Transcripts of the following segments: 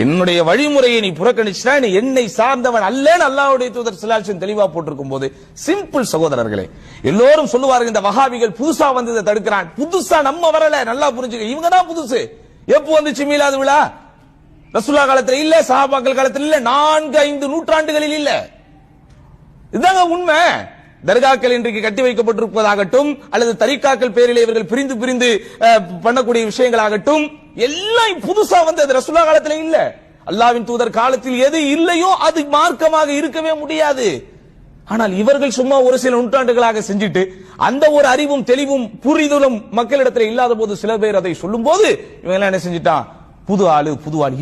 என்னுடைய வழிமுறையை நீ புறக்கணிச்சா நீ என்னை சார்ந்தவன் அல்லன்னு அல்லாஹ்வுடைய தூதர் ஸல்லல்லாஹு அலைஹி வஸல்லம் தெளிவா போட்டிருக்கும் போது சிம்பிள் சகோதரர்களே, எல்லோரும் சொல்லுவார்கள் இந்த வஹாபிகள் புதுசா வந்து இதை தடுக்கிறான். புதுசா நம்ம வரல, நல்லா புரிஞ்சுக்க. இவங்க தான் புதுசு. எப்போ வந்துச்சு மீலாது விழா? ரசூலுல்லாஹ் காலத்துல இல்ல, சஹாபாக்கள் காலத்துல இல்ல, 4-5 நூற்றாண்டுகளில் இல்ல. இதுதாங்க உண்மை. தர்காக்கள் இன்றைக்கு கட்டி வைக்கப்பட்டிருப்பதாகட்டும் அல்லது தரிகாக்கள் பேரிலே இவர்கள் பிரிந்து பிரிந்து பண்ணக்கூடிய விஷயங்களாகட்டும் எல்லாம் புதுசா வந்து அது ரசூலுல்லாஹ் காலத்துல இல்ல. அல்லாஹ்வின் தூதர் காலத்தில் எது இல்லையோ அது மார்க்கமாக இருக்கவே முடியாது. ஆனால் இவர்கள் சும்மா ஒரு சில நூற்றாண்டுகளாக செஞ்சுட்டு அந்த ஒரு அறிவும் தெளிவும் புரிதலும் மக்களிடத்தில் இல்லாத போது சில பேர் அதை சொல்லும் போது இவங்க என்ன செஞ்சுட்டான், புது ஆளு.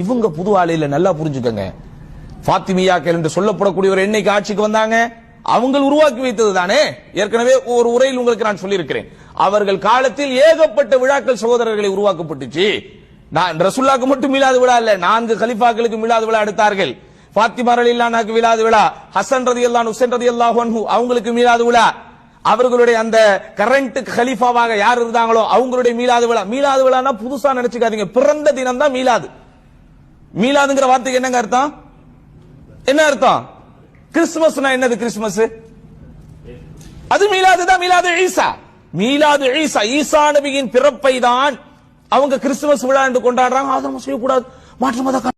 இவங்க புது ஆளு இல்ல, நல்லா புரிஞ்சுக்கங்க. ஃபாத்திமியாக்கள் என்று சொல்லப்படக்கூடிய ஒரு என்னைக்கு ஆட்சிக்கு வந்தாங்க, அவங்க உருவாக்கி வைத்தது தானே. ஏற்கனவே ஒரு உரையில் உங்களுக்கு நான் சொல்லியிருக்கிறேன், அவர்கள் காலத்தில் ஏகப்பட்ட விழாக்கள் சகோதரர்களை உருவாக்கப்பட்டுச்சு. நான் ரசூலுல்லாஹ்க்கு மட்டும் மீலாது விழா இல்ல, 4 கலீஃபாக்களுக்கு மீலாது விழா எடுத்தார்கள். ஃபாத்திமா ரலியல்லாஹு அன்ஹாக்கு மீலாது விழா, ஹசன் ரலியல்லாஹு அன்ஹு, ஹுசைன் ரலியல்லாஹு அன்ஹு அவங்களுக்கு மீலாது விழா, அவர்களுடைய அந்த கரண்ட் கலீஃபாவாக யார் இருந்தாங்களோ அவங்களுடைய மீலாது விழா. மீலாது விழானா புதுசா நினைச்சுக்காதீங்க, பிறந்த தினம் தான் மீலாது. மீலாதுங்கிற வார்த்தைக்கு என்னங்க அர்த்தம்? என்ன அர்த்தம்? கிறிஸ்துமஸ்னா என்னது? கிறிஸ்துமஸ் அது மீலாது தான். மீலாது ஈசா, மீலாது ஈசா, ஈசா நபியின் பிறப்பை தான் அவங்க கிறிஸ்துமஸ் விழா என்று கொண்டாடுறாங்க. அதை நம்ம செய்யக்கூடாது. மாற்று மத